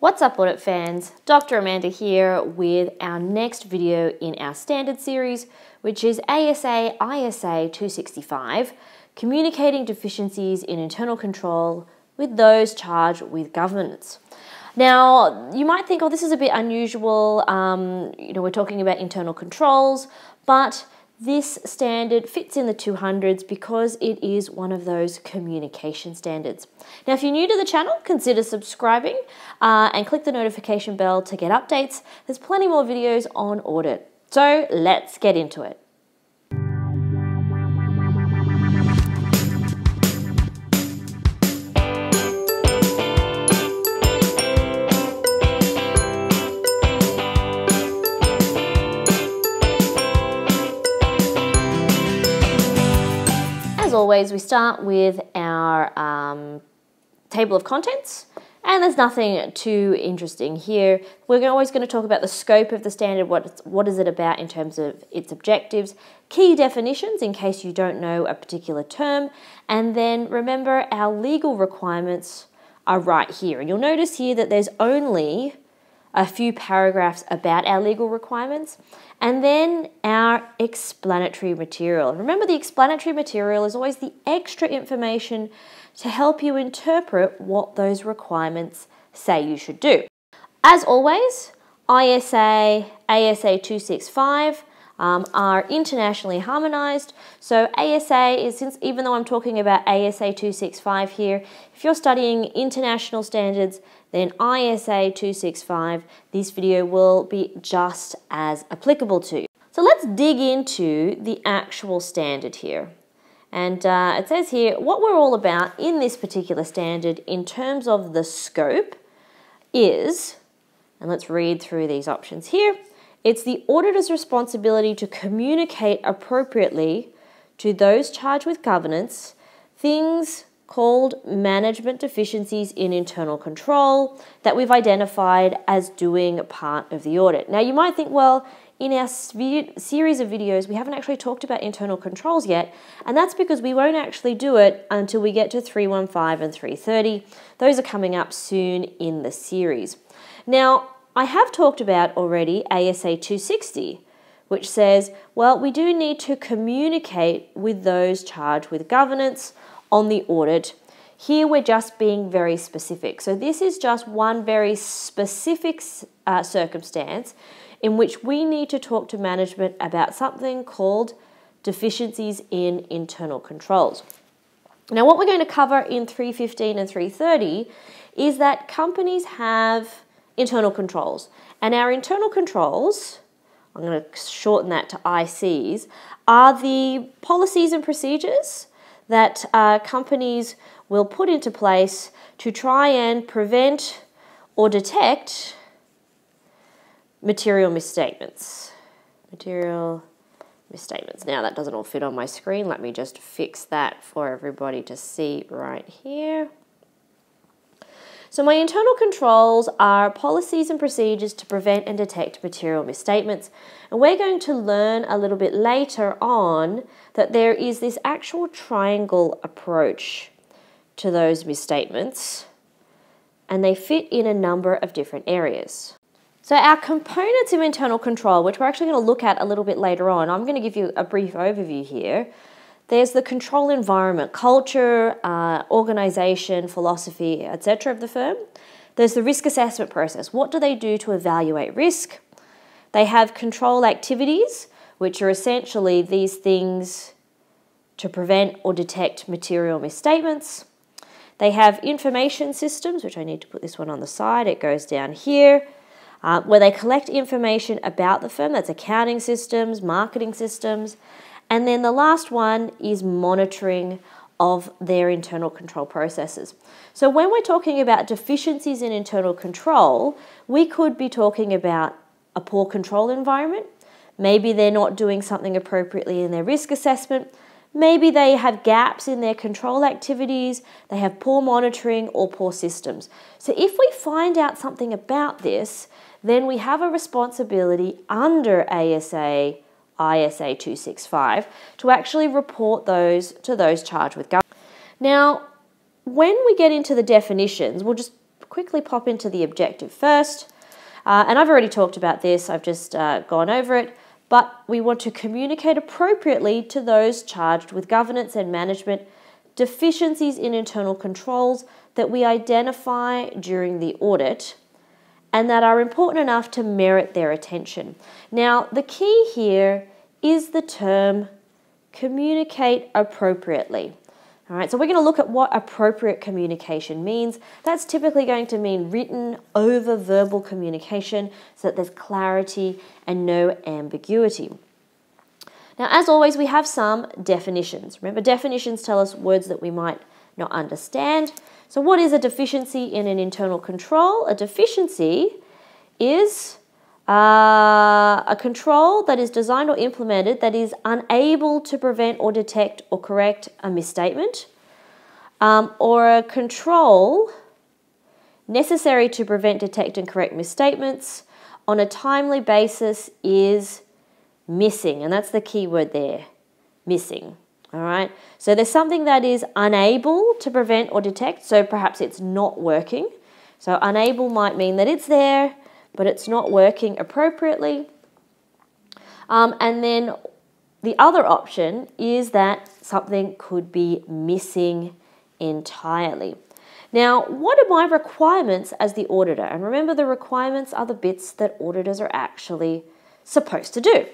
What's up, audit fans? Dr. Amanda here with our next video in our standard series, which is ASA ISA265, Communicating Deficiencies in Internal Control with Those Charged with Governance. Now, you might think, oh, this is a bit unusual. We're talking about internal controls, but this standard fits in the 200s because it is one of those communication standards. Now, if you're new to the channel, consider subscribing and click the notification bell to get updates. There's plenty more videos on audit. So let's get into it. As always, we start with our table of contents, and there's nothing too interesting here. We're always going to talk about the scope of the standard, what is it about in terms of its objectives, key definitions in case you don't know a particular term, and then remember our legal requirements are right here. And you'll notice here that there's only a few paragraphs about our legal requirements, and then our explanatory material. Remember, the explanatory material is always the extra information to help you interpret what those requirements say you should do. As always, ISA, ASA265 are internationally harmonized. So ASA is, even though I'm talking about ASA265 here, if you're studying international standards, then ISA265, this video will be just as applicable to. So let's dig into the actual standard here. And it says here, what we're all about in this particular standard in terms of the scope is, and let's read through these options here, it's the auditor's responsibility to communicate appropriately to those charged with governance things called management deficiencies in internal control that we've identified as doing part of the audit. Now, you might think, well, in our series of videos, we haven't actually talked about internal controls yet, and that's because we won't actually do it until we get to 315 and 330. Those are coming up soon in the series. Now, I have talked about already ASA 260, which says, well, we do need to communicate with those charged with governance on the audit. Here we're just being very specific. So this is just one very specific circumstance in which we need to talk to management about something called deficiencies in internal controls. Now, what we're going to cover in 315 and 330 is that companies have internal controls. And our internal controls, I'm going to shorten that to ICs, are the policies and procedures that companies will put into place to try and prevent or detect material misstatements. Material misstatements. Now, that doesn't all fit on my screen. Let me just fix that for everybody to see right here. So my internal controls are policies and procedures to prevent and detect material misstatements. And we're going to learn a little bit later on that there is this actual triangle approach to those misstatements, and they fit in a number of different areas. So our components of internal control, which we're actually going to look at a little bit later on, I'm going to give you a brief overview here. There's the control environment, culture, organization, philosophy, etc. of the firm. There's the risk assessment process. What do they do to evaluate risk? They have control activities, which are essentially these things to prevent or detect material misstatements. They have information systems, which I need to put this one on the side. It goes down here, where they collect information about the firm. That's accounting systems, marketing systems. And then the last one is monitoring of their internal control processes. So when we're talking about deficiencies in internal control, we could be talking about a poor control environment. Maybe they're not doing something appropriately in their risk assessment. Maybe they have gaps in their control activities. They have poor monitoring or poor systems. So if we find out something about this, then we have a responsibility under ASA ISA265 to actually report those to those charged with governance. Now, when we get into the definitions, we'll just quickly pop into the objective first. And I've already talked about this, I've just gone over it, but we want to communicate appropriately to those charged with governance and management deficiencies in internal controls that we identify during the audit and that are important enough to merit their attention. Now, the key here is the term communicate appropriately. All right, so we're going to look at what appropriate communication means. That's typically going to mean written over verbal communication so that there's clarity and no ambiguity. Now, as always, we have some definitions. Remember, definitions tell us words that we might not understand. So what is a deficiency in an internal control? A deficiency is a control that is designed or implemented that is unable to prevent or detect or correct a misstatement, or a control necessary to prevent, detect, and correct misstatements on a timely basis is missing. And that's the key word there, missing. All right. So there's something that is unable to prevent or detect. So perhaps it's not working. So unable might mean that it's there, but it's not working appropriately. And then the other option is that something could be missing entirely. Now, what are my requirements as the auditor? And remember, the requirements are the bits that auditors are actually supposed to do.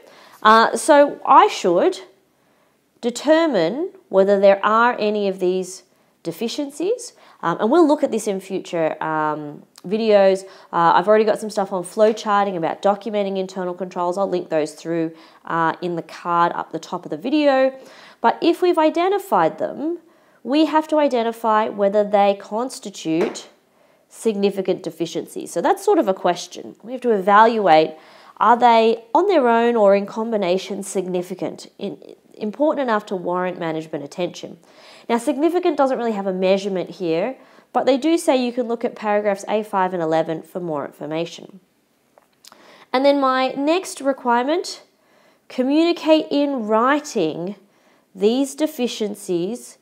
So I should determine whether there are any of these deficiencies, and we'll look at this in future videos. I've already got some stuff on flow charting about documenting internal controls. I'll link those through in the card up the top of the video. But if we've identified them, we have to identify whether they constitute significant deficiencies. So that's sort of a question. We have to evaluate, are they on their own or in combination significant, important enough to warrant management attention. Now, significant doesn't really have a measurement here, but they do say you can look at paragraphs A5 and 11 for more information. And then my next requirement, communicate in writing these deficiencies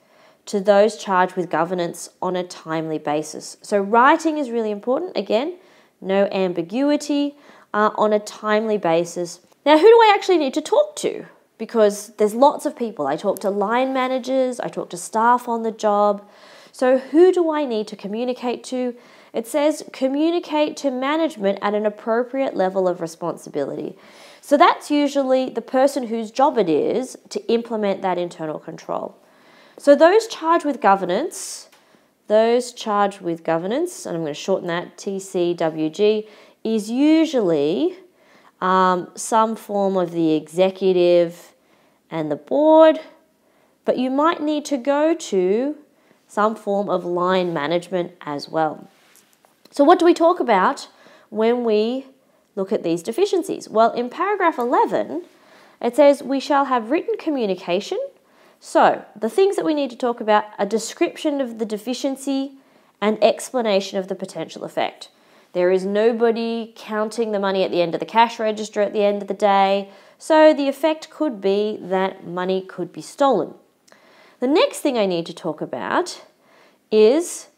to those charged with governance on a timely basis. So writing is really important. Again, no ambiguity, on a timely basis. Now, who do I actually need to talk to? Because there's lots of people. I talk to line managers, I talk to staff on the job. So who do I need to communicate to? It says communicate to management at an appropriate level of responsibility. So that's usually the person whose job it is to implement that internal control. So those charged with governance, and I'm going to shorten that, TCWG, is usually some form of the executive and the board, but you might need to go to some form of line management as well. So what do we talk about when we look at these deficiencies? Well, in paragraph 11, it says we shall have written communication. So the things that we need to talk about are description of the deficiency and explanation of the potential effect. There is nobody counting the money at the end of the cash register at the end of the day, so the effect could be that money could be stolen. The next thing I need to talk about is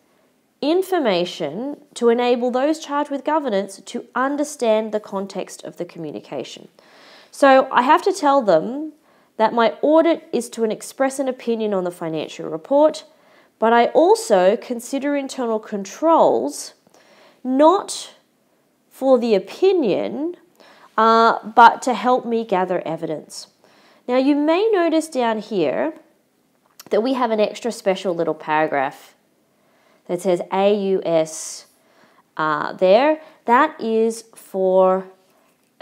information to enable those charged with governance to understand the context of the communication. So I have to tell them that my audit is to express an opinion on the financial report, but I also consider internal controls not for the opinion, but to help me gather evidence. Now, you may notice down here that we have an extra special little paragraph that says AUS there. That is for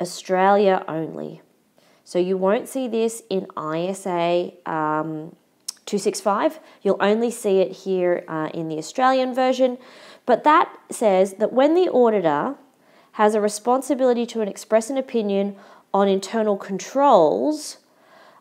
Australia only. So you won't see this in ISA265. You'll only see it here in the Australian version. But that says that when the auditor has a responsibility to express an opinion on internal controls,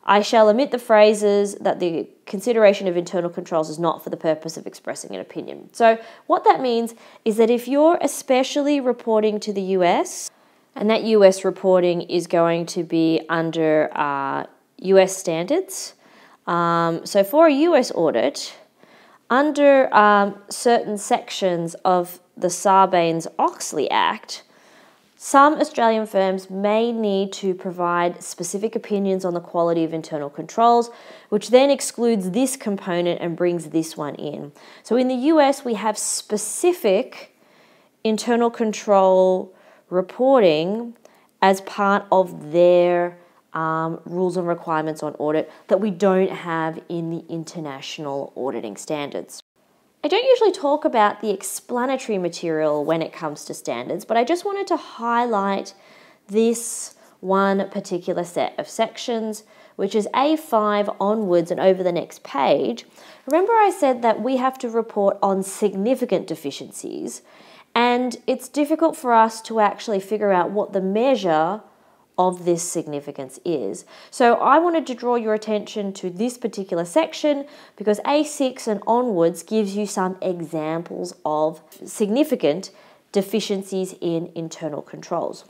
I shall omit the phrases that the consideration of internal controls is not for the purpose of expressing an opinion. So what that means is that if you're especially reporting to the US, and that US reporting is going to be under US standards, so for a US audit, under certain sections of the Sarbanes-Oxley Act, some Australian firms may need to provide specific opinions on the quality of internal controls, which then excludes this component and brings this one in. So in the US, we have specific internal control reporting as part of their rules and requirements on audit that we don't have in the international auditing standards. I don't usually talk about the explanatory material when it comes to standards, but I just wanted to highlight this one particular set of sections, which is A5 onwards and over the next page. Remember I said that we have to report on significant deficiencies, and it's difficult for us to actually figure out what the measure of this significance is. So I wanted to draw your attention to this particular section because A6 and onwards gives you some examples of significant deficiencies in internal controls.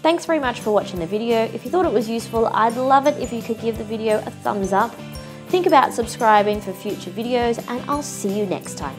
Thanks very much for watching the video. If you thought it was useful, I'd love it if you could give the video a thumbs up. Think about subscribing for future videos, and I'll see you next time.